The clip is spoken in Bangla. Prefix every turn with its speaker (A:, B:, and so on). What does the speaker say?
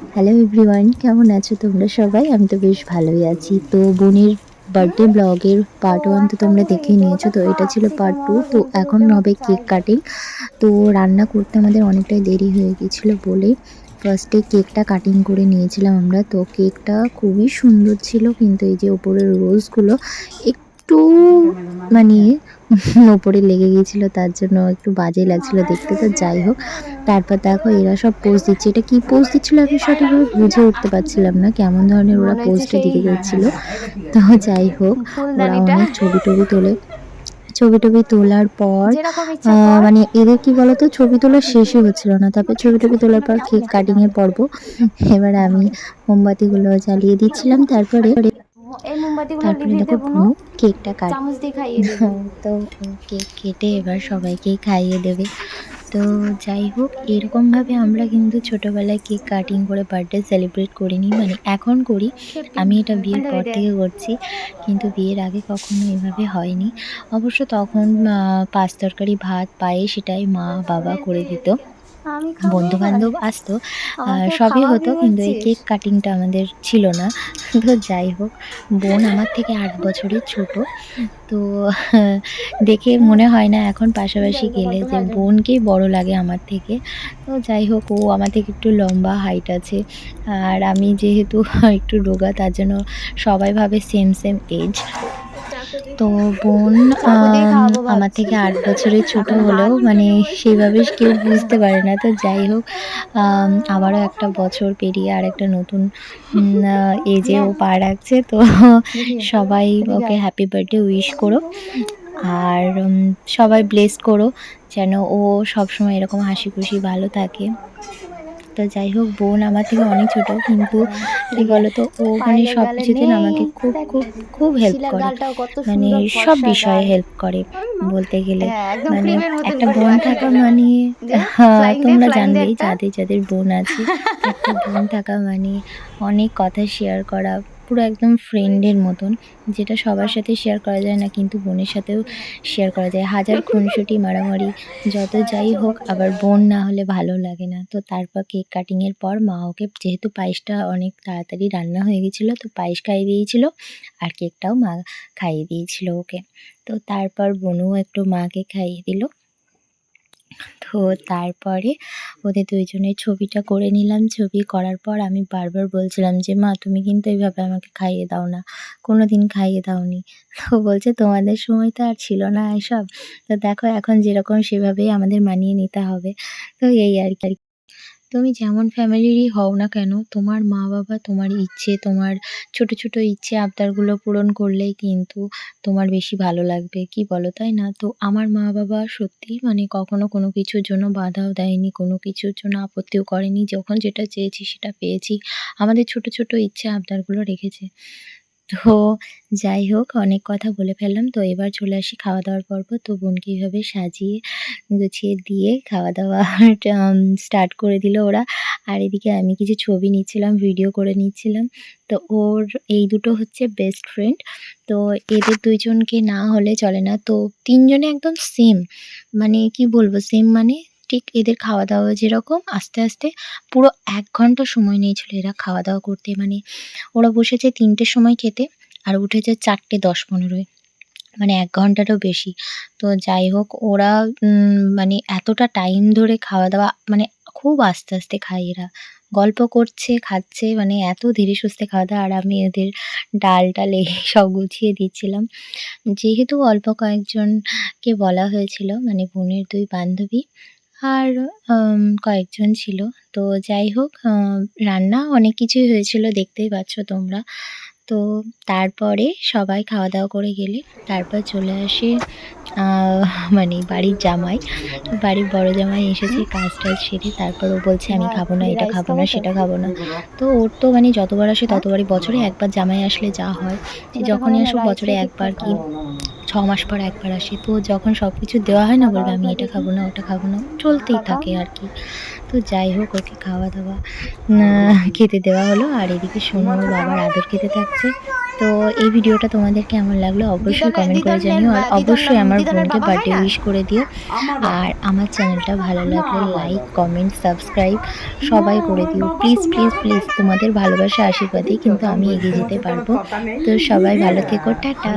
A: হ্যালো এভরিওয়ান, কেমন আছো তোমরা সবাই? আমি তো বেশ ভালোই আছি। তো বোনের বার্থডে ব্লগের পার্ট 1 তো তোমরা দেখেই নিয়েছো। তো এটা ছিল পার্ট 2। তো এখন হবে কেক কাটিং। তো রান্না করতে আমাদের অনেকটাই দেরি হয়ে গেছিল বলে ফার্স্টে কেকটা কাটিং করে নিয়েছিলাম আমরা। তো কেকটা খুবই সুন্দর ছিল, কিন্তু এই যে ওপরের রোজগুলো একটু মানে ওপরে লেগে গিয়েছিল, তার জন্য একটু বাজে লাগছিল দেখতে। তো যাই হোক, তারপর দেখো এরা সব পোজ দিচ্ছে। এটা কি পোজ দিচ্ছিল আমি সঠিকভাবে বুঝে উঠতে পারছিলাম না, কেমন ধরনের ওরা
B: মনে হচ্ছে
A: পোজটা
B: সেই
A: দিতে যাচ্ছিল। তো যাই হোক, ওরা
B: ফুলদানিটা
A: অনেক ছবি টবি তোলে। ছবি টবি তোলার পর
B: যেরকম ইচ্ছা কর।
A: মানে এদের কি বলতো, ছবি তোলা শেষই হচ্ছিল না। তারপর ছবি টবি তোলার পর কেক কাটিং এর পর্ব। এবার আমি মোমবাতিগুলো জ্বালিয়ে দিচ্ছিলাম। তারপরে
B: এই মোমবাতিগুলো
A: তারপরে
B: লিভিয়ে
A: দেখো
B: দেবো না,
A: বুনু কেকটা কাট
B: চামচ দিয়ে খাইয়ে দিবি।
A: তো ও কেক কেটে এবার সবাইকেই খাইয়ে দেবে। তো যাই হোক, এরকমভাবে আমরা কিন্তু ছোটবেলায় কেক কাটিং করে বার্থডে সেলিব্রেট করিনি। মানে এখন করি।
B: খেপি
A: আমি এটা বিয়ের পর
B: বান্ধবী দে।
A: থেকে করছি। কিন্তু বিয়ের আগে কখনো এভাবে হয়নি। অবশ্য তখন পাঁচ তরকারি, ভাত, পায়েস এটাই মা, বাবা করে দিত।
B: আমি খাবো এবার,
A: বন্ধু-বান্ধব আসতো।
B: আমাকে
A: সবই হতো,
B: খাওয়াবি
A: কিন্তু এই
B: বলছিস?
A: কেক কাটিংটা আমাদের ছিল না। তো যাই হোক, বোন আমার থেকে ৮ বছরের ছোট। তো দেখে মনে হয় না এখন পাশাপাশি
B: দেখবো
A: গেলে
B: কত
A: যে
B: লাগে।
A: বোনকেই বড় লাগে আমার থেকে। তো যাই হোক, ও আমার থেকে একটু লম্বা হাইট আছে। আর আমি যেহেতু একটু রোগা, তার জন্য সবাই ভাবে সেম এজ। তো বোন
B: চাকু দিয়ে খাওয়াবো
A: আমার
B: ভাবছি।
A: থেকে ৮ বছরের ছোট
B: এখন
A: হলেও
B: হাত
A: মানে সেইভাবে কেউ বুঝতে পারে না। তো যাই হোক, আবারও একটা বছর পেরিয়ে আরেকটা নতুন এজে ও পা রাখছে। তো
B: দেখি
A: সবাই
B: এদিকে
A: ওকে
B: আয়।
A: হ্যাপি বার্থডে উইশ করো। আর সবাই ব্লেস করো যেন ও সবসময় এরকম হাসিখুশি ভালো থাকে। তো যাই হোক, বোন আমার থেকে অনেক ছোট, কিন্তু কি
B: এদিকে আয়।
A: বলতো, ও মানে
B: পায়েলের গালে
A: সবকিছুতে না
B: নেই।
A: আমাকে খুব,
B: দেখ
A: খুব, খুব হেল্প
B: শিলার
A: করে।
B: গালটাও কত
A: মানে
B: সুন্দর
A: সব
B: ফর্সা
A: বিষয়ে
B: গাল।
A: হেল্প করে বলতে গেলে।
B: হ্যাঁ, একদম
A: মানে
B: ক্রিমের মতন
A: একটা
B: করে
A: বোন
B: মাখিয়ে
A: থাকা
B: দিলাম।
A: মানে
B: দে
A: তোমরা
B: ফ্লাইং দে
A: জানবেই,
B: একটা।
A: যাদের বোন আছে, একটা বোন থাকা মানে অনেক কথা শেয়ার করা, পুরো একদম ফ্রেন্ডের মতন। যেটা সবার সাথে শেয়ার করা যায় না, কিন্তু বোনের সাথেও শেয়ার করা যায়। হাজার খুনসুটি, মারামারি যত যাই হোক, আবার বোন না হলে ভালো লাগে না। তো তারপর কেক কাটিং এর পর মা ওকে, যেহেতু পায়েসটা অনেক তাড়াতাড়ি রান্না হয়ে গেছিল, তো পায়েস খাইয়ে দিয়েছিল। আর কেকটাও মা খাইয়ে দিয়েছিল ওকে। তো তারপর বোনও একটু মাকে খাইয়ে দিল। তো তারপরে ওদের দুইজনের ছবিটা করে নিলাম। ছবি করার পর আমি বারবার বলছিলাম যে, "মা তুমি কিন্তু এভাবে আমাকে খাইয়ে দাও না। কোনোদিন খাইয়ে দাওনি।" তো বলছে, "তোমাদের সময় তো আর ছিল না এসব। তো দেখো এখন যেরকম সেভাবেই আমাদের মানিয়ে নিতে হবে।" তো এই আরকি। তুমি যেমন ফ্যামিলিরই হও না কেন, তোমার মা-বাবা তোমার ইচ্ছে, তোমার ছোট, ছোট ইচ্ছে আবদারগুলো পূরণ করলেই কিন্তু তোমার বেশি ভালো লাগবে। কি বলো, তাই না? তো আমার মা-বাবা সত্যিই মানে কখনো কোনো কিছুর জন্য বাধাও দেয়নি, কোনো কিছুর জন্য আপত্তিও করেনি। যখন যেটা চেয়েছি সেটা পেয়েছি। আমাদের ছোট, ছোট ইচ্ছে আবদারগুলো রেখেছে। তো যাই হোক, অনেক কথা বলে ফেললাম। তো এবার চলে আসি খাওয়া-দাওয়ার পর্ব। তো বোনকে এভাবে সাজিয়ে গুছিয়ে দিয়ে খাওয়া-দাওয়াটা স্টার্ট করে দিল ওরা। আর এদিকে আমি কিছু ছবি নিচ্ছিলাম, ভিডিও করে নিচ্ছিলাম। তো ওর এই দুটো হচ্ছে বেস্ট ফ্রেন্ড। তো এদের ২ জনকে না হলে চলে না। তো ৩ জনে একদম সেম। মানে কি বলবো, সেম মানে ঠিক এদের খাওয়া-দাওয়া যেরকম, আস্তে, আস্তে পুরো ১ ঘন্টা সময় নিয়েছিল এরা খাওয়া-দাওয়া করতে। মানে ওরা বসেছে ৩টের সময় খেতে, আর উঠেছে ৪:১০-১৫ য়। মানে ১ ঘন্টারও বেশি। তো যাই হোক, ওরা মানে এতটা টাইম ধরে খাওয়া-দাওয়া মানে খুব আস্তে, আস্তে খায় এরা। গল্প করছে, খাচ্ছে, মানে এত ধীরে সুস্থে খাওয়া-দাওয়া। আর আমি এদের ডাল-টাল সব গুছিয়ে দিচ্ছিলাম। যেহেতু অল্প কয়েকজনকে বলা হয়েছিল, মানে বোনের ২ বান্ধবী আর কয়েকজন ছিল। তো যাই হোক, রান্না অনেক কিছুই হয়েছিল, দেখতেই পাচ্ছ তোমরা। তো তারপরে সবাই খাওয়া-দাওয়া করে গেলে তারপর চলে আসে আ মানে বাড়ির জামাই। বাড়ির বড় জামাই এসেছে কাজ-টাজ সেরে। তারপর ও বলছে, "আমি
B: ভাত
A: খাবো না,
B: দিয়ে
A: এটা
B: রাইস
A: খাবো
B: খাবো
A: না,
B: তো?
A: সেটা খাবো না।" তো ওর তো মানে যতবার আসে
B: হ্যাঁ,
A: ততবারই, বছরে একবার জামাই আসলে যা হয়, সে
B: ভাতে খাবো
A: যখনই
B: না,
A: আসুক
B: রাইস
A: বছরে
B: রুটি
A: একবার
B: খাবো।
A: কি ৬ মাস পর একবার আসে। তো যখন সবকিছু দেওয়া হয় না,
B: টাকা
A: বলবে, "আমি
B: কোথায়
A: এটা
B: দেখি?
A: খাবো না, ওটা খাবো না।" চলতেই
B: টাকা?
A: থাকে আরকি। তো যাই হোক, ওকে খাওয়া-দাওয়া না খেতে দেওয়া হলো। আর এদিকে সোনু ওর বাবার আদর খেতে থাকছে। তো এই ভিডিওটা তোমাদের কেমন লাগলো অবশ্যই কমেন্ট করে জানিও, আর অবশ্যই আমার বোনকে বার্থডে উইশ করে দিও। আর আমার চ্যানেলটা ভালো লাগলে লাইক, কমেন্ট, সাবস্ক্রাইব সবাই করে দিও। প্লিজ প্লিজ প্লিজ, তোমাদের ভালোবাসা আশীর্বাদেই কিন্তু আমি এগিয়ে যেতে পারবো। তো সবাই ভালো থেকো, টাটা।